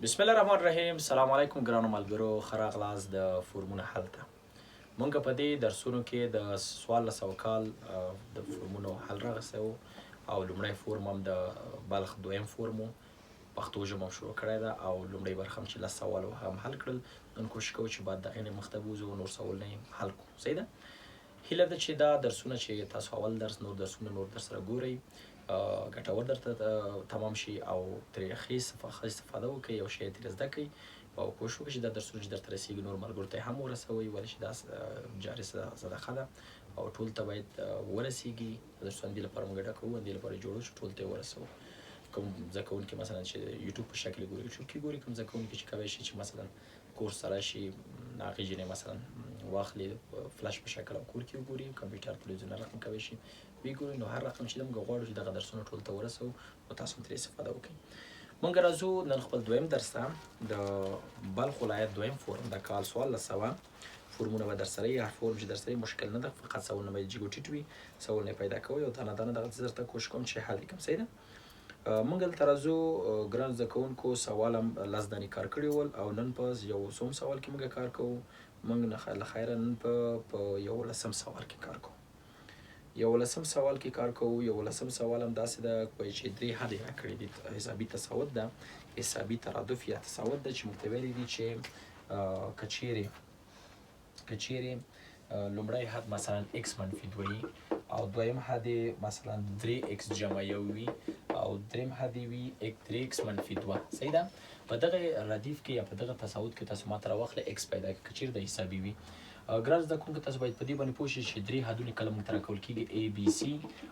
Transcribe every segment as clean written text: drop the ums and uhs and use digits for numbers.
بسم الله الرحمن الرحیم. سلام علیکم ګرانو ملګرو، ښه راغلاست د فورمونه حل ته. مونږ په دې درسونو کې د 1400 کال د فورمونو حل راغستی وو او لومړی فورم هم د بلخ دویم فورم وو. پښتو ژبه هم شروع کړې ده او لومړی برخه هم چې 10 سوال هم حل کړل. نن کوشش کوو چې بعد د هغې نه مخته بوځو نور سوالونه یې حل کړو. صحیح ده؟ هیله ده چې دا درسونه چې تاسو اول درس نور درسونه نور درسره ګورئ ګټور درته تمام شي او ترې ښه استفاده وکړئ، یو شی ترې زده کړئ او کوشش وکړئ چې دا درسونه چې درته رسېږي نور ملګرو ته هم ورسوئ، ولې چې دا جاري صدقه ده او ټول ته باید ورسېږي. دا درسونه همدې لپاره موږ ډکوو، همدې لپاره یې جوړو چې ټول ته یې ورسوو. کوم زده کوونکي مثلا چې یوټیوب په شکل ګوري یوټیوب کې ګوري، کوم زده کوونکي چې کولی شي چې مثلا کورس سره شي هغې جینۍ مثلا واخلي فلاش په شکل او کور کې وګوري، کمپیوټر تلویزیون رقم کولی شي ویې ګوري. نو هر رقم چې ده موږ غواړو چې دغه درسونه ټول ته ورسوو او تاسو هم ترې استفاده وکړئ. موږ راځو نن خپل دویم درس ته. د بلخ ولایت دویم فورم د کال 1400 فورمونه به درسره وي. هر فورم چې درسره مشکل نه ده، فقط سوالونه به یې جګ و ټیټ وي، سوالونه یې پیدا کوئ او دانه دانه دغه څه درته کوشش کوم چې حل یې کړم. صحیح ده؟ موږ دلته راځو ګرانو زده کوونکو، سوال هم 10 دانې کار کړي ول او نن په 100 سوال کې موږ کار کوو. موږ له خیره نن په 11 سوال کې کار کوو. 11 سوال کې کار کوو. 11 سوال هم داسې ده چې 3 حل یې راکړي دي. حسابي تساوت ده، حسابي ترادف یا تساوت ده چې موږ ته ویلي دي چې که چیرې لومړی حد مثلا x منفي 2 وي او دویم حد مثلا 3x جمع 1 وي او دریم حد وي 3x منفي 2. صحیح ده؟ په دغه ردیف کې یا په دغه تساوت کې تاسو ماته راواخلئ x پیدا کړئ که چیرې د حسابي وي. ګران زده کوونکو، تاسو باید په دې باندې پوه شئ چې 3 حدونه کله موږ ته راکول کېږي A B C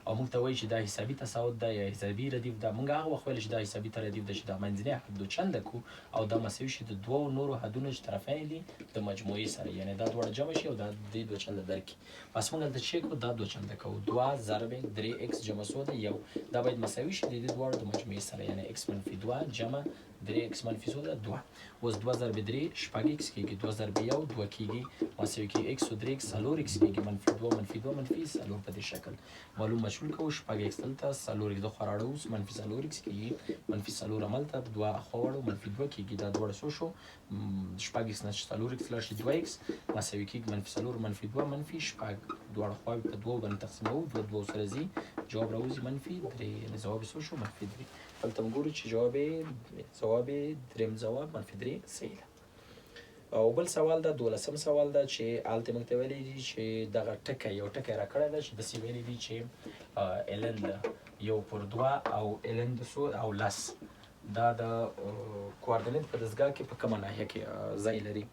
او موږ ته وایي چې دا حسابي تساوت ده یا حسابي ردیف ده. موږ هغه وخت ویل چې دا حسابي ردیف ده چې دا منځنی حد دوچنده کړو او دا مساوي شي د دوو نورو حدونو چې طرفین دي د مجموعې سره، یعنې دا دواړه جمع شي او دا دې دوچنده درکړي. بس موږ هلته چې کوو دا دوچنده کوو. 2 ضرب 3x جمع څو ده؟ 1. دا باید مساوي شي د دې دواړو د مجموعې سره، یعنې x منفي 2 جمع 3x منفي څو ده؟ 2. اوس 2 ضرب 3 شپږ x کېږي، 2 ضرب 1 2 کېږي، مساوي کېږي x او 3x 4x کېږي، منفي 2 منفي 2 منفي 4 په دې شکل. معلوم مجهول کوو. شپږ x دلته 4x د خوا راوړو، اوس منفي 4x کېږي، منفي 4 هملته 2 خوا واړو منفي 2 کېږي. دا دواړه څو شو؟ شپږ x نه 4x لاړ شي 2x مساوي کېږي منفي 4 منفي 2 منفي 4. دواړه خواوې په 2 باندې تقسیموو، 2 سره ځي، جواب راوځي منفي 3، یعنې ځواب یې څو شو؟ منفي 3. هلته موږ ګورو چې جواب یې دریم ځواب منفي 3 صحیح ده. او بل سوال ده 12 سوال ده چې هلته موږ ته ویلي دي چې دغه ټکی یو ټکی راکړی ده چې داسې ویلي دي چې ln ده 1/2 او ln د څو او 10 دا د کوارډینیټ په دستګاه کې په کومه ناحیه کې ځای لري.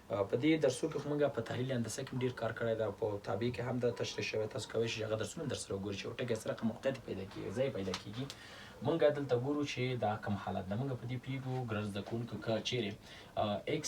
په دې درسو کې خو موږ په تحلیل هندسه کې ډېر کار کړی ده، په تابع کې هم دا تشریح شوی. تاسو کولی شئ هغه درسونه درسره وګورئ چې یو ټکی سره کوم موقعیت پیدا کېږي، ځای پیدا کېږي. موږ دلته ګورو چې دا کوم حالت ده. موږ په دې پوهېږو ګران زده کوونکو، که چیرې x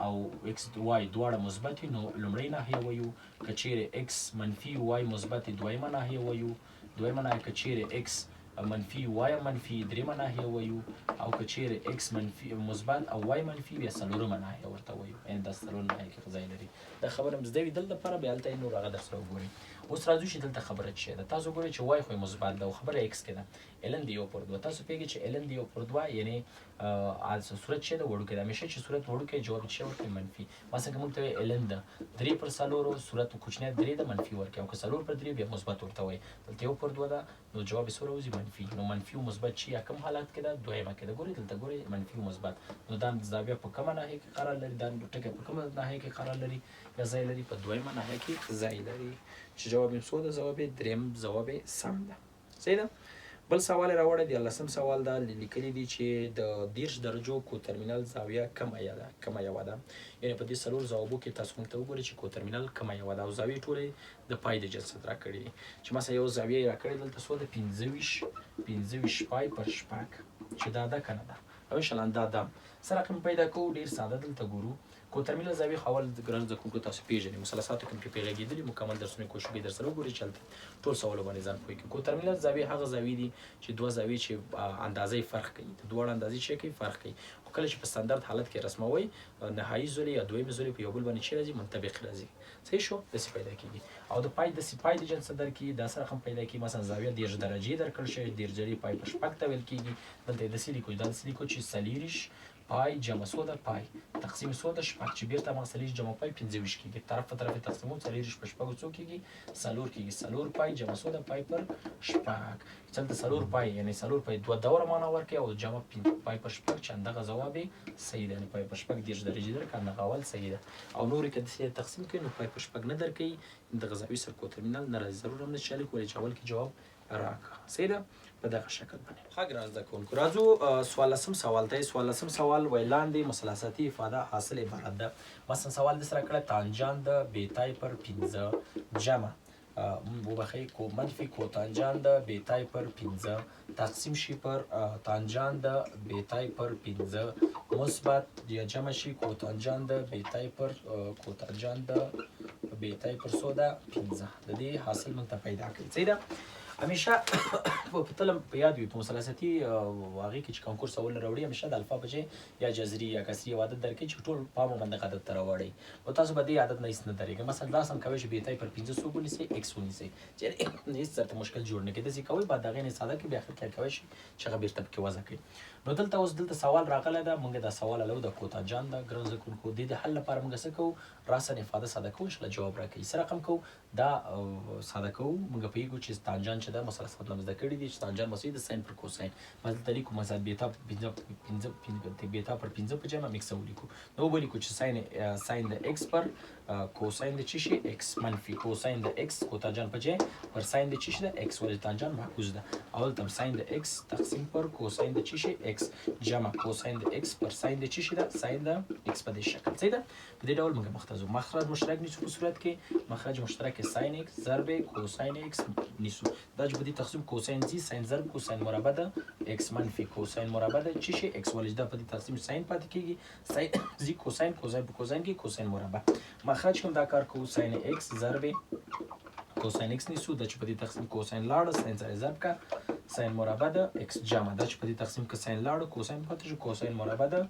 او x y دواړه مثبت وي نو لومړۍ ناحیه وایو، که چیرې x منفي y مثبت وي دویمه ناحیه وایو، دویمه ناحیه که چیرې x منفي y منفي دریمه ناحیه وایو، او که چیرې x منفي مثبت او y منفي بیا څلورمه ناحیه ورته وایو، یعنې دا څلور ناحیه کې ځای لري. دا خبره مو زده وي دلته لپاره، بیا هلته یې نور هغه درسره وګورئ. اوس راځو چې دلته خبره څه ده. تاسو ګورئ چې y خو یې مثبت ده او خبره x کې ده، ln د 1/2. تاسو پوهېږئ چې ln د 1/2 یعنې صورت څه ده؟ وړوکی ده. همیشه چې صورت وړوکی جواب څه ورکوي؟ منفي. مثلا که موږ ته وایي ln ده 3/4 صورت کوچنی 3 ده منفي ورکوي، او که 4/3 بیا مثبت ورته وایي. دلته 1/2 ده نو جواب یې څو راوځي؟ منفي. نو منفي او مثبت چې یا کوم حالت کې ده؟ دویمه کې ده. ګورئ دلته ګورئ منفي او مثبت، نو دا زاویه په کومه ناحیه کې قرار لري؟ دا ټکی په کومه ناحیه کې قرار لري یا ځای لري؟ په دویمه ناحیه کې ځای لري، چې جواب یې څو ده؟ ځواب یې دریم ځواب یې سم ده. صحیح ده؟ بل سوال یې راوړی 14 سوال ده. لیکلي دي چې د 30 درجو کوترمینل زاویه کومه یوه ده. یعنې په دې 4 ځوابو کې تاسو موږ ته وګورئ چې کوترمینل کومه یوه ده او زاویې ټولې د پای د جنس راکړي دي. چې مثلا یو زاویه یې راکړې دلته څو ده؟ 25 پای پر شپږ، چې دا ده که نه ده؟ او انشاءالله دا ده. څه رقم پیدا کوو؟ ډېر ساده. دلته ګورو کوترمینل زاویې خو اول ګران زده کوونکو تاسو پېژنئ، مثلثاتو کوم کې پرې غږېدلي مکمل درسونه کوشش وکړئ درسره وګورئ چې هلته ټول سوالو باندې ځان پوه کړئ. کوترمینل زاویې هغه زاویې دي چې دوه زاویې چې اندازه یې فرق کوي، د دواړو اندازې چې کوي فرق کوي. خو کله چې په ستاندرد حالت کې رسموئ نهایي زولې یا دویمې زولې په یو بل باندې چې راځي؟ منطبق راځي. صحیح شو؟ داسې پیدا کېږي. او د پای د جنس درکړي داسې رقم پیدا کېږي. مثلا زاویه 30 درجې درکړل شوې، 30 درجې پای په شپږ ته ویل کېږي. دلته یې داسې لیکو، دا داسې لیکو چې 40 پای جمع څو ده پای تقسیم څو ده شپږ چې بیرته ما څلور جمع پای 25 کېږي طرف په طرف تقسیمو څلور په شپږو څو کېږي څلور کېږي څلور پای جمع څو ده پای پر شپږ چلته څلور پای یعنی څلور پای دوه دوره معنا ورکوي او جمع پای پر شپږ چې همدغه ځواب صحیح ده یعنی پای پر شپږ 10 درجې درکړه همدغه اول صحیح ده او نورې که داسې تقسیم کړي نو پای پر شپږ نه درکوي د غذاوي سرکو ترمینل نه راځي ضرور هم نه چې چالک ولې چې اول کې جواب راکړه صحیح ده په دغه شکل باندې ښه ګران زده کوونکو راځو 14 سوال ته 14 سوال وایي لاندې مثلثاتي افاده حاصل عبارت ده مثلا سوال داسې راکړه تانجان د بیتای پر 15 جمع وبخښئ کو منفي کوتانجان د بیتای پر 15 تقسیم شي پر تانجان د بیتای پر 15 مثبت یا جمع شي کوتانجان د بیتای پر کوتانجان د بیتای پر 15 د دې حاصل موږ ته پیدا کړئ صحیح ده همیشه په تلم په یاد وي په مثلثاتي هغې کې چې کانکور سوال راوړي همیشه د الفا په ځای یا جذري یا کسري یو عدد درکړي چې ټول پام باندې عدد ته راوړئ نو تاسو به دې عدد نه هېڅ نه درېږي مثلا داسې هم کوئ چې بیتای پر 15 څوک ونیسئ اکس ونیسئ چې هېڅ درته مشکل جوړ نه کړي داسې کوئ بعد د هغې نه ساده کړئ بیا اخر کې کوئ شي چې هغه بېرته پکې وضع کړئ نو دلته اوس دلته سوال راغلی ده موږ دا سوال حلو د کوتانجان ده ګران زده کوونکو دې د حل لپاره موږ څه کوو راسن افاده ساده کوو انشاءالله جواب راکوي څه رقم کوو دا ساده کوو موږ پوهېږو چې تانجان چې ده مثلث مطلب زده کړي دي چې تانجان مساوي د ساین پر کوساین ما دلته لیکو مثلا بیتا پر 15 په جمع میکس ولیکو نو ولیکو چې ساین د ایکس پر کوساین د چی شي ایکس منفي کوساین د ایکس کوتانجان په جای پر ساین د چی شي د ایکس ولې تانجان معکوس ده اول تم ساین د ایکس تقسیم پر کوساین د چی شي ایکس جمع کوساین د ایکس پر ساین د چی شي ده ساین د ایکس په دې شکل صحیح ده په دې ډول موږ مختصو مخرج مشترک نیسو په صورت کې مخرج مشترک ساین ایکس ضرب کوساین ایکس نیسو دا چې په دې تقسیم کوساین زی ساین ضرب کوساین مربع ده ایکس منفي کوساین مربع ده چی شي ایکس ولې دا په دې تقسیم ساین پاتې کیږي ساین زی کوساین کوساین په کوساین کې کوساین مربع مخرج کوم دا کار کوو ساین ایکس ضرب کوساین ایکس نیسو دا چې په دې تقسیم کوساین لاړه ساین سره ضرب کا ساین مربع ده ایکس جمع دا چې په دې تقسیم کې ساین لاړه کوساین پاتې شو کوساین مربع ده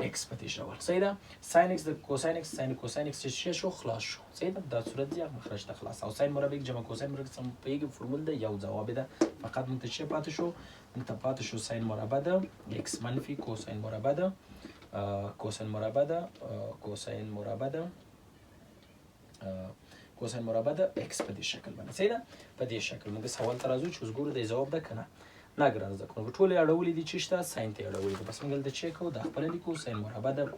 ایکس په دې ډول صحیح ده ساین ایکس د کوساین ایکس ساین کوساین ایکس چې شو خلاص شو صحیح ده دا صورت دی مخرج ته خلاص او ساین مربع جمع کوساین مربع سم پیږي فرمول ده یو جواب ده فقط موږ ته څه پاتې شو موږ ته پاتې شو ساین مربع ده ایکس منفي کوساین مربع ده کوساین مربع ده کوساین مربع ده کوساین مربع د ایکس په دې شکل باندې صحیح ده په دې شکل موږ سوال ته راځو چې اوس ګورو د جواب ده که نه نه ګران زده کوونکو ټولې اړولې دي چې شته ساین ته اړولې دي بس موږ دلته چک کوو دا خپله لیکو ساین مربع د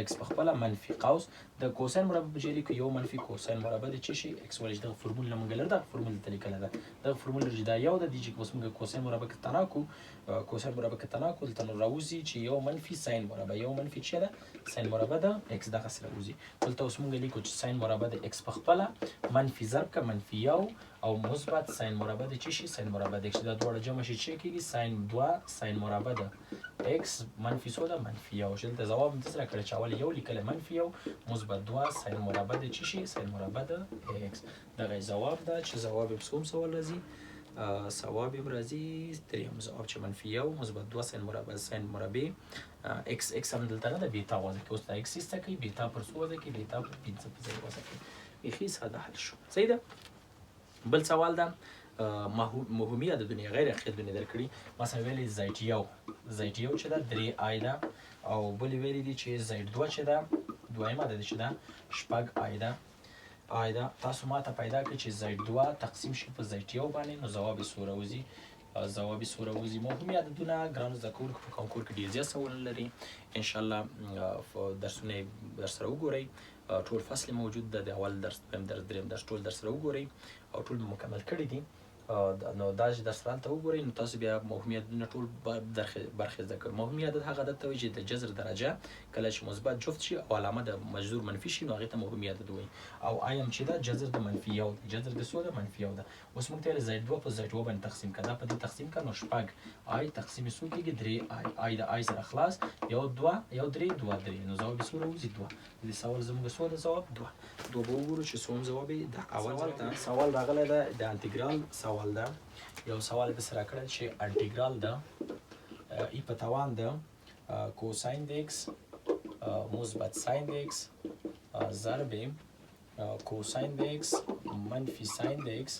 ایکس په خپله منفي قوس د کوساین مربع په ځای لیکو یو منفي کوساین مربع د چې شي ایکس ولې چې دغه فرمول نه موږ لرو دغه فرمول دلته لیکلی ده دغه فرمول چې دا یو ده دي چې اوس موږ کوساین مربع که تنا کړو کوساین مربع که تنا کړو دلته نو راوځي چې یو منفي ساین مربع یو منفي چې ده ساین مربع د ایکس دغسې راوځي دلته اوس موږ لیکو چې ساین مربع د ایکس په خپله منفي ضرب که منفي یو او مثبت ساین مربع د چی شي ساین مربع د ایکس دا دواړه جمع شي چې کېږي ساین 2 ساین مربع د ایکس منفي څو ده منفي یو چې دلته ځواب همداسې راکړی چې اول یو لیکلی منفي یو مثبت 2 ساین مربع د چی شي ساین مربع د ایکس دغه ځواب ده چې ځواب یې په کوم سوال راځي ځواب یې راځي درېیم ځواب چې منفي یو مثبت 2 ساین مربع ایکس ایکس هم دلته نه ده بیتا وضع کوي اوس دا ایکس ایسته کوي بیتا پر څو وضع کوي بیتا پر 15 په ځای وضع کوي بیخي ساده حل شو صحیح ده بل سوال ده مهمي عددونه غیر اخر عددونه درکړي مثلا ویلي زاید یو چې ده 3 آی ده او بل ویلي دي چې زاید 2 چې ده دویم عدد چې ده 6 آی ده تاسو ما ته پیدا کړئ چې زاید 2 تقسیم شي په زاید یو باندې نو ځواب یې څو راوځي ځواب یې څو راوځي مهمي عددونه ګرانو زده کوونکو په کانکور کې ډېر زیات سوالونه لري انشاءالله درسونه یې درسره وګورئ ټول فصل موجود ده د اول درس دویم درس دریم درس ټول درسره وګورئ او ټول مکمل کړي دي نو دا چې درس هلته وګورئ نو تاسو بیا مهمي عددونه ټول برخې زده کوئ مهمي عدد هغه عدد ته وایي چې د جذر درجه کله چې مثبت جفت شي او علامه د مجذور منفي شي نو هغې ته مهمي عدد وایي او آیم چې ده جذر د منفي یو دی جذر د څو ده منفي یو ده اوس موږ ته ویل زاید 2 په زاید 2 باندې تقسیم کړه دا په دې تقسیم کړه نو 6 آی تقسیم څو کېږي 3 آی د آی سره خلاص یو 2 یو 3 2 3 نو ځواب څو راوځي 2 دې سوال زموږ څو ده ځواب 2 به وګورو چې څوم ځواب یې ده اول سوال راغلی ده د انټیګرال سوال ده یو سوال داسې راکړی چې انټیګرال ده ای په توان ده کوساین د ایکس مثبت ساین د ایکس ضرب کوساین د ایکس منفي ساین د ایکس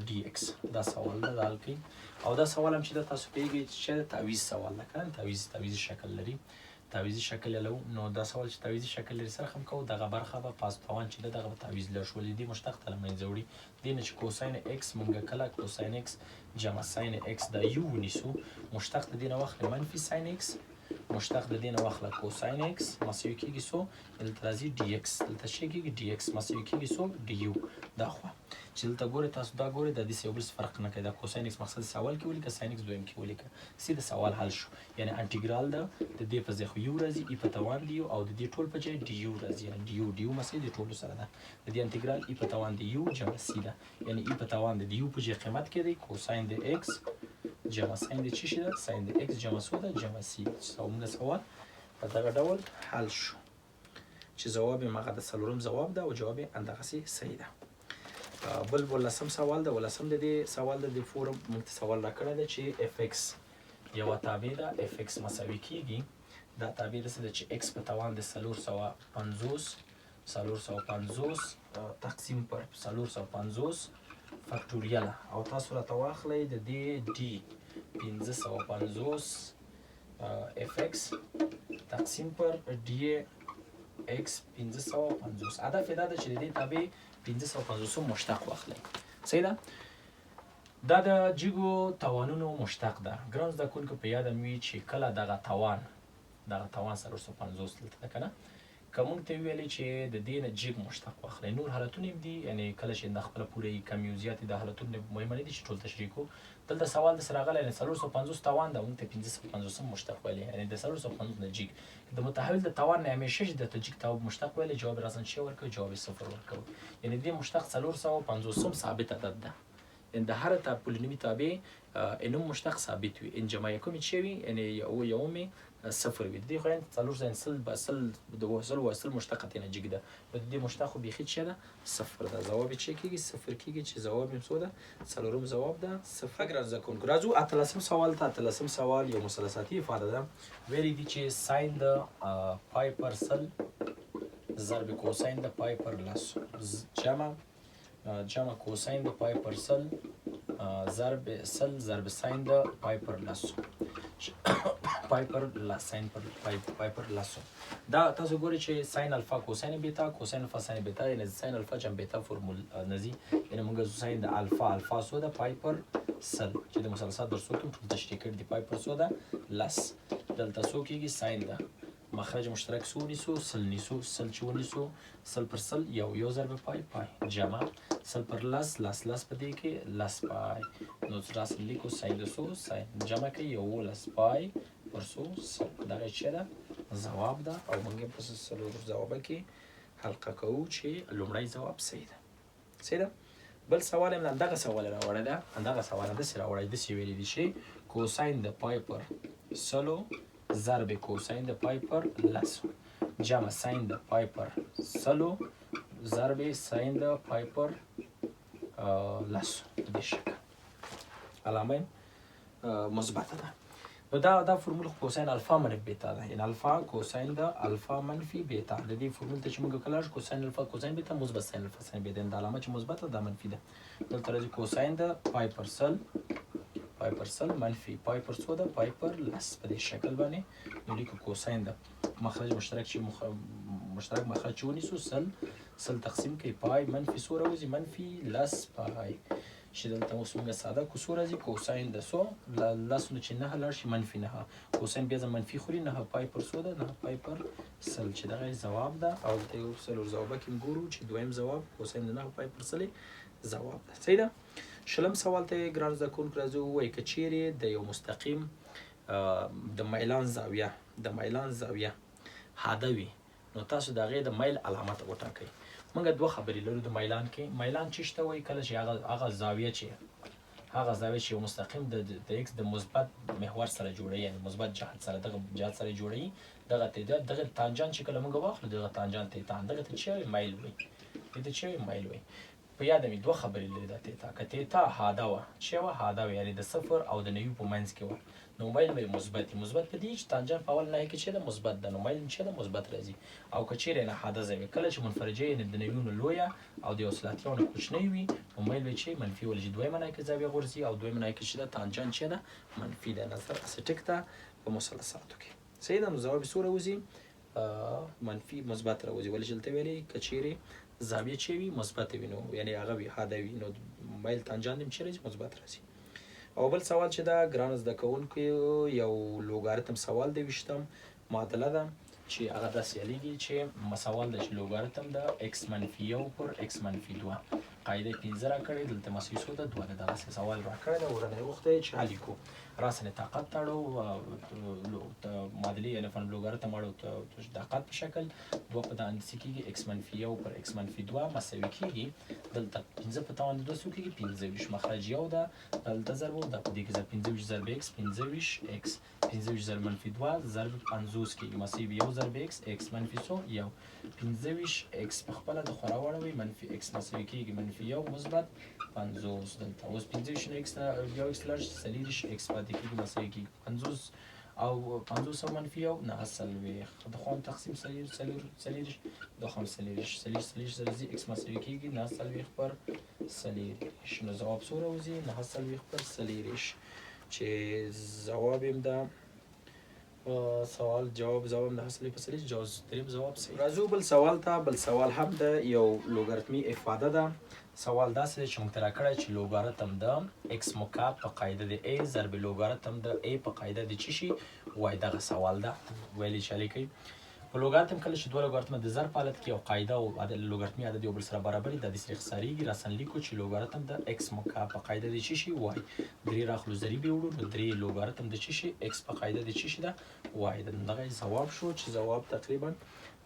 ډي ایکس. دا سوال ده، دا حل کوي. او دا سوال هم چې ده تاسو پوهېږئ چې د تعویض سوال ده که نه، تعویضي شکل لري. تعویضي شکل یې لرو. نو دا سوال چې تعویضي شکل لري سره هم کوو دغه برخه به پاس توان چې ده دغه به تعویض لر شولې دې مشتق ته له منځه وړي. دې نه چې کوساین ایکس مونږ کله کوساین ایکس جمع ساین ایکس دا یو ونیسو، مشتق د دې نه واخلې منفي ساین ایکس، مشتق د دې نه واخله کوساین ایکس مساوي کېږي څو، دلته راځي ډي ایکس، دلته څه کېږي ډي ایکس مساوي کېږي څو ډي یو. دا خوا چې دلته ګورئ تاسو دا ګورئ دا داسې یو بل فرق نه کوي. دا کوساین ایکس مقصد سوال کې ولیکه، ساین ایکس دویم کې ولیکه، سیده سوال حل شو. یعنې انټیګرال ده د دې په ځای خو یو راځي، ای په توان دی یو، او د دې ټول په ځای ډي یو راځي. یعنې ډي یو مساوي د ټولو سره ده. د دې انټیګرال ای په توان دی یو جمع سی ده. یعنې ای په توان د یو په ځای قیمت کې دی کوساین د ایکس جمع ساین د څه شي ده، ساین د ایکس جمع څو ده، جمع سی. موږ سوال په دغه ډول حل شو چې ځواب یې هغه د څلورم ځواب ده او جواب یې همدغسې صحیح ده. بل ولسم سوال ده. ولسم د دې سوال د دې فورم موږ ته سوال راکړی دی چې اف ایکس یوه تابع ده، اف ایکس مساوي کېږي، دا تابع داسې ده چې ایکس په توان د 450 تقسیم پر 450 فکټوریاله، او تاسو راته واخلئ د دې ډي 550 اف ایکس تقسیم پر ډي ایکس 550. هدف یې دا ده چې د دې تابع 550 مشتق واخلئ. صحیح ده؟ دا د جګو توانونو مشتق ده. ګران زده کوونکو په یاده مو وي چې کله دغه توان 450 دلته ده که نه، که موږ ته ویلې چې د دې نه جګ مشتق واخلئ، نور حالتونه هم دي، یعنې کله چې د خپله پوره وي کم یو زیات د حالتونه مهمه نه دي چې ټول تشریح کړو. دلته سوال داسې راغلی 450 توان ده، موږ ته 550 مشتق ویلی، یعنې د 450 نه جګ. د متحول د توان نه همیشه چې درته جګ مشتق ویلی، جواب یې راسره څه ورکوي، جواب یې 0 ورکوي. یعنې دې مشتق 450 ثابت عدد ده. یعنې د هر پولینومي تابع انوم مشتق ثابت وي. ان جمع یکم یې څه وي، یعنې یوم یې 0 وي. د دې خو یعنې 4 مشتق ترېنه جګ ده، نو د دې مشتق خو بیخي څه ده 0 ده. ځواب یې څه کېږي 0 کېږي، چې ځواب یې څو ده څلورم ځواب ده 0. ګران زده کوونکو راځو اتلسم سوال ته. اتلسم سوال یو مثلثاتي افاده ده. ویلي دي چې ساین د پای پر سل ضرب کوساین د پای پر لس جمع کوساین د پای پر سل ضرب ساین د پای پر لسو پای پر لس ساین پر پای پر لسو. دا تاسو ګورئ چې ساین الفا کوساین بیتا، کوساین الفا ساین بیتا، یعنې ساین الفا جمع بیتا فرمول نزي. یعنې موږ ساین د الفا سو ده پای پر سل، چې د مثلثات درسو کې ټول تشریح کړي دي. پای پر سو ده لس، دلته څو کېږي ساین ده مخرج مشترک څو ونیسو، سل نیسو، سل چې ونیسو سل پر سل یو ضرب پای جمع سل پر لس په دې کې لس پای، نو راسره لیکو ساین د څو ساین جمع کوي 11 پای پر څو سل. دغه څه ده ځواب ده، او موږ یې په څلورو ځوابه کې حلقه کوو چې لومړی ځواب صحیح ده. صحیح ده. بل سوال یې همدغه سوال راوړی ده، همدغه سوال داسې راوړی، داسې ویلي دي چې کوساین د پای پر سلو ضرب کوساین د پای پر لسو جمع ساین د پای پر سلو ضرب ساین د پای پر لسو. په دې شکل علامه مثبته ده. نو دا فرمول کوساین الفا منفي بیتا ده، یعنې الفا کوساین د الفا منفي بیتا. د دې فرمول ته چې موږ کله راشو کوساین الفا کوساین بیتا مثبت ساین الفا ساین بیتا، د علامه چې مثبته ده منفي ده. دلته راځي کوساین د پای پر سل منفي پای پر څو ده پای پر لس. په دې شکل باندې نو لیکو کوساین د مخرج مشترک چې مشترک مخرج چې ونیسو سل تقسیم کوي پای منفي څو راوځي منفي لس پای، چې دلته اوس موږ ساده کو څو راځي کوساین د څو لس نو چې 9 لاړ شي منفي 9 کوساین بیا ځل منفي خوري 9 پای پر څو ده 9 پای پر سل، چې دغه ځواب ده. او دلته یو څلور ځوابه کې ګورو چې دویم ځواب کوساین د 9 پای پر سل ځواب ده. صحیح ده. شلم سوال ته ګران زده کوونکو راځو. وایي که چیرې د یو مستقیم د میلان زاویه حاده وي، نو تاسو د هغې د میل علامت وټاکئ. موږ دوه خبرې لرو د میلان کې. میلان څه ته وایي؟ کله چې هغه زاویه چې یو مستقیم د ایکس د مثبت محور سره جوړوي، یعنې مثبت جهت سره دغه جهت سره جوړوي، دغه تانجان چې کله موږ واخلو دغه تانجان تیتا، دغه ته څه وایي؟ میل وایي. دې ته څه وایي؟ میل وایي. په یاده مې دوه خبرې لري دا تیتا. که تیتا حاده وه، څه وه؟ حاده وه، یعنې د 0 او د 9 په منځ کې وه، نو مایل به مثبت په دې چې تانجان په اول ناحیه کې چې ده مثبت ده، نو مایل چې ده مثبت راځي. او که چیرې نهاده زاویه کله چې منفرجه یعنې د نویونو لویه او د وصلاتیانو نه کوچنۍ وي، نو مایل به چې منفي ولري، دویمه ناحیه کې زاویه غورځي او دویمه ناحیه کې چې ده تانجان چې ده منفي ده. نظر هسې ټیک ده په مثلثاتو کې. صحیح ده. نو ځواب یې څو راوځي؟ منفي مثبت راوځي. ولې چې دلته ویلې که چیرې زاویه چې وي مثبت وي، نو یعنې هغه وي حاده وي، نو مایل تانجان هم چې راځي مثبت راځي. او بل سوال چې ده ګرانو زده کوونکو یو لوګارتم سوال دی 20م معادله ده چې هغه داسې یادېږي چې سوال ده چې لوګارتم د x منفي 1 پر x منفي 2 قاعده 15 راکړې، دلته مساوي څو ده 2 ده. دغسې سوال راکړی ده، ورنه یې غوښتی چې حل یې کړو. راسره طاقت تاړو معادلې یعنې فن لوګارتم اړو طاقت په شکل 2 په دانې څه کېږي x منفي 1 پر x منفي 2 مساوي کېږي. دلته 15 په توان 2 څو کېږي 25 مخرج یو ده، دلته ضرب ده په دې کې 25 ضرب x 25x 25 ضرب منفي 2 ضرب 50 کېږي مساوي 1 ضرب x x منفي څو 1 25x په خپله د خورا واړوئ منفي x مساوي کېږي منفي 1 مثبت 50. دلته اوس 25 نه x یو x لاړ شي 40x پاتې کېږي مساوي کېږي 50 او 50 او منفي 1 9 څلوېښت د خوا تقسیم 40 د خوا 40 سره ځي x مساوي کېږي 9 څلوېښت پر 40. نو ځواب څو راوځي 9 څلوېښت پر 40 چې ځواب یې ده سوال جواب د حاصلې په 40 جواز دریم ځواب صحیح. راځو بل سوال ته. بل سوال هم د یو لوګارتمي افاده ده. سوال داسې دی چې موږ ته راکړی چې لوګارتم د x مکعب په قاعده د a ضرب لوګارتم د a په قاعده د څه شي وای. دغه سوال ده ویلې چې لیکئ په لوګارتم کله چې دوه لوګارتمه د ضرب حالت کې او قاعده او لوګارتمي عدد یو بل سره برابر دي، د دې سره اختصاریږي. راسن لیکو چې لوګارتم د x مکعب په قاعده د څه شي وای. درې راخلو ضریب یې وړو، نو درې لوګارتم د څه شي x په قاعده د څه شي ده وای. دغه ځواب شو چې ځواب تقریبا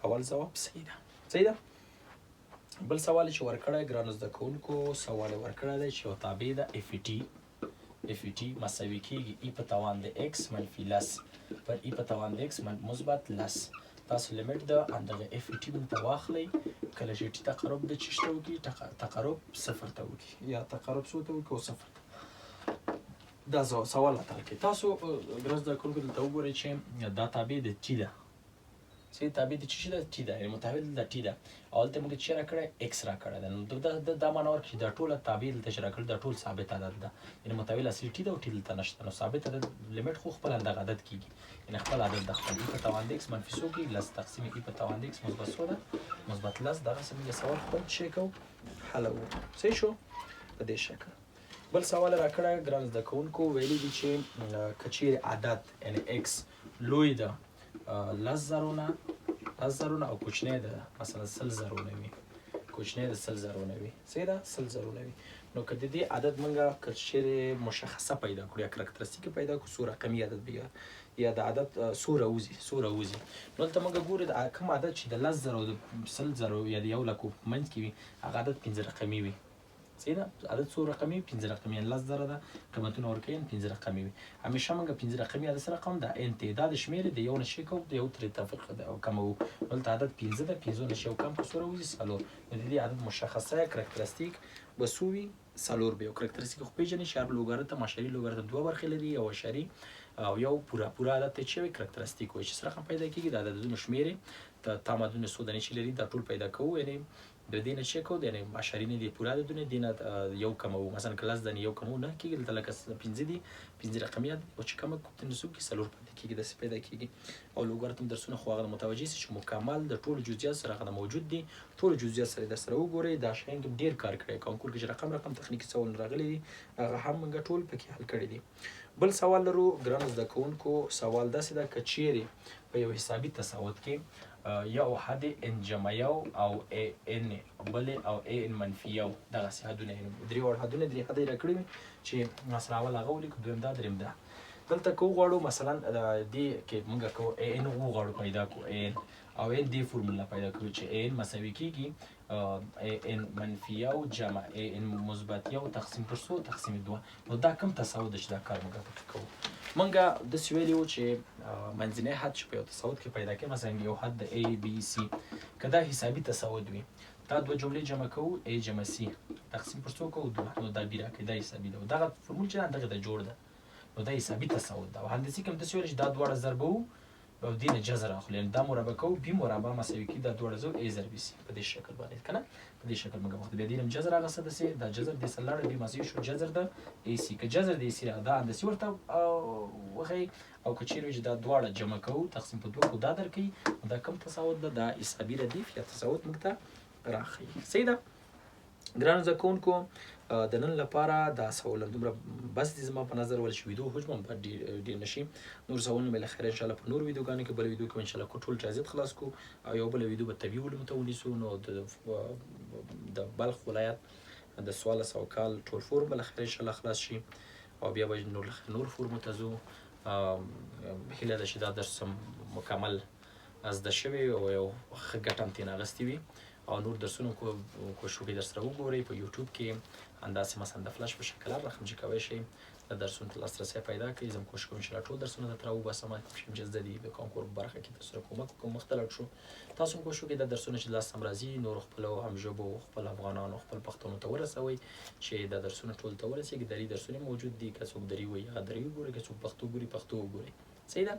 اول ځواب صحیح ده. صحیح ده. بل سوال چې ورکړی ګرانو زده کوونکو سوال ورکړی دی چې یو تابع ده اف ټي مساوي کېږي ای په توان د x منفي لس پر ای په توان د x مثبت لس. تاسو لیمیټ د دغه اف ټي ته واخلئ کله چې ټي تقرب د چیش ته وکړي تقرب صفر ته وکړي یا تقرب څو ته وکړي او صفر ته. دا سوال راته کوي. تاسو ګرانو زده کوونکو دلته وګورئ چې دا تابع د ټي ده. صحیح تابع د څه شي ده ټي ده، یعنې متحول د ټي ده. او هلته موږ چې راکړی x راکړی ده، نو دا معنا ورکړي چې دا ټوله تابع دلته چې راکړل دا ټول ثابت عدد ده، یعنې متحول اصلي ټي ده او ټي دلته نشته، نو ثابت عدد لیمیټ خو خپل همدغه عدد کېږي، یعنې خپل عدد د خپل ای په توان د x منفي څو کېږي لس تقسیم ای په توان د x مثبت څو ده مثبت لس. دغسې موږ سوال خپل څه کوو حلوو. صحیح شو په دې شکل. بل سوال راکړی ګران زده کوونکو ویلي دي چې که چیرې عدد یعنې x لوی ده 10,000 او کوچنی ده مثلا 100,000 وي، کوچنی د 100,000 وي. صحیح ده 100,000 وي. نو که د دې عدد موږ که چیرې مشخصه پیدا کړو یا کرکټرستیک پیدا کړو څو رقمي عدد بیا یا د عدد څو راوځي نو دلته موږ ګورو د کوم عدد چې د 10,000 او د 100,000 یا د 100,000 منځ کې وي هغه عدد 15 رقمي وي. صحیح ده. عدد څو رقمي 15 رقمي، یعنې 10,000 ده قیمتونه ورکوي 15 رقمي وي. همیشه موږ 15 رقمي عدد سره رقم د تعداد شمېر د یو نه شي کوو د یو ترې تفریق کموو. دلته عدد 15 ده، 15 نه شي یو کم کړو څو راوځي 4. نو د دې عدد مشخصه کرکټرستیک به څو وي 4 به. یو کرکټرستیک خو پېژنئ شارپ لوګارتم اعشاري لوګارتم دوه برخې لري، یو اعشاري او یو پوره عدد ته چې وي کرکټرستیک وایي چې څه رقم پیدا کېږي د عددونو شمېر تام عددونه څو دانې چې لري دا ټول پیدا کوو، یعنې د دې نه چې کوو یعنې اعشاري نه دي پوره عددونه دې نه یو کموو. مثلا که 10 دانې یو کموو نه کېږي، دلته لکه 15 دي 15 رقمي عدد او چې کمه کوو نو څو کېږي 4 پاتې کېږي داسې پیدا کېږي. او لوګارتم درسونه خو هغه متوجه سي چې مکمل د ټولو جزئیات سره هغه موجود دي، ټولو جزئیات سره در سره وګورئ. دا شیان کې ډېر کار کړی کانکور کې چې رقم تخنیکي سوالونه راغلي دي هغه هم موږ ټول پکې حل کړي دي. بل سوال لرو ګرانو زده کوونکو. سوال داسې ده که چیرې په یو حسابي تساوت کې یو حد ان جمع یو او ان بلې او ان منفي یو دغسې حدونه درې وړ حدونه درې حده یې راکړي وي چې مثلا اول هغه ولیکو دویم دا دریم دا. دلته که وغواړو مثلا دې کې موږ کوو ان وغواړو پیدا کړو ان او ان دې فورمولا پیدا کړو چې ان مساوي کېږي ان منفي یو جمع ان مثبت یو تقسیم پر څو تقسیم 2. نو دا کوم تساوت ده چې دا کار موږ پکې کوو. موږ داسې ویلي وو چې منځنی حد چې په یو تساوت کې پیدا کوي مثلا یو حد د A B C که دا حسابي تساوت وي دا دوه جملې جمع کوو A جمع C تقسیم پر څو کوو 2. نو دا بیا راکوي دا حسابي ده. دغه فورمول چې دغه ته جوړ ده نو دا حسابي تصاعد ده. او هندسي کې هم داسې ویل چې دا دواړه ضرب وو او دې نه جذر اخلو، یعنې دا مربع کوو بي مربع مساوي کي دا دواړه ضرب A ضرب C په دې شکل باندې که نه په دې شکل موږ وخت بیا دې هم جذر هغسې داسې دا جذر دې سره لاړه بي مساوي شو جذر د AC. که جذر د AC راغی دا هندسي ورته وښیي، او که چیرې وي چې دا دواړه جمع کوو تقسیم په دوه کړو دا درکوي، دا کوم تصاعد ده؟ دا حسابي ردیف یا تصاعد موږ ته راښیي. صحیح ده ګرانو زده کوونکو، د نن لپاره دا سوالونه دومره بس دي زما په نظر، ولې چې ویډیو حجم هم ډېر نه شي. نور سوالونه به له خیره انشاءالله په نورو ویډیوګانو کې بله ویډیو کې به انشاءالله ټول ریاضیات خلاص کړو، او یو بله ویډیو به طبیعي علومو ته ونیسو. نو د بلخ ولایت د 1400 کال ټول فورم به له خیره انشاءالله خلاص شي، او بیا به نور فورمو ته ځو. هیله ده چې دا درس مکمل زده شوی او یو ښه ګټه هم ترېنه اخیستې وي، او نور درسونه کوشش وکړئ درسره وګورئ په یوټیوب کې، همداسې مثلا د فلاش په شکل هر رقم چې کوی شئ د درسونو ته لاسرسی پیدا کړئ. زه هم کوشش کوم انشاءالله ټول درسونه درته راوباسم، کوم چې زده دي د کانکور په برخه کې درسره کومک وکړم مخته لاړ شو. تاسو هم کوشش وکړئ دا درسونه چې لاس هم راځي نورو خپلو همژبو خپل افغانانو خپل پښتنو ته ورسوئ، چې دا درسونه ټول ته ورسېږي. دري درسونه موجود دي، که څوک دري وایي هغه دري وګورئ، که څوک پښتو ګوري پښتو وګورئ. صحیح ده.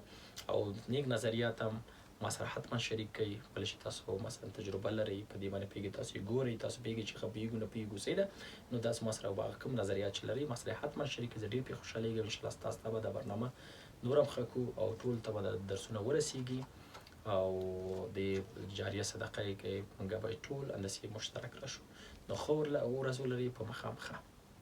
او نیک نظریات هم ما سره حتما شریک کړئ، کله چې تاسو مثلا تجربه لرئ په دې باندې پوهېږئ، تاسو یې ګورئ، تاسو پوهېږئ چې ښه پوهېږو نه پوهېږو. صحیح ده. نو داسې ما سره هغه کوم نظریات چې لرئ ما سره حتما شریک کړئ. زه ډېر پرې خوشحالېږم انشاءالله ستاسو ته به دا برنامه نور هم ښه کړو او ټول ته به دا درسونه ورسېږي، او د جاریه صدقه یې کوي، موږ به ټول همداسې مشترک راشو. نو ښه ورځ ولرئ په مخامخه.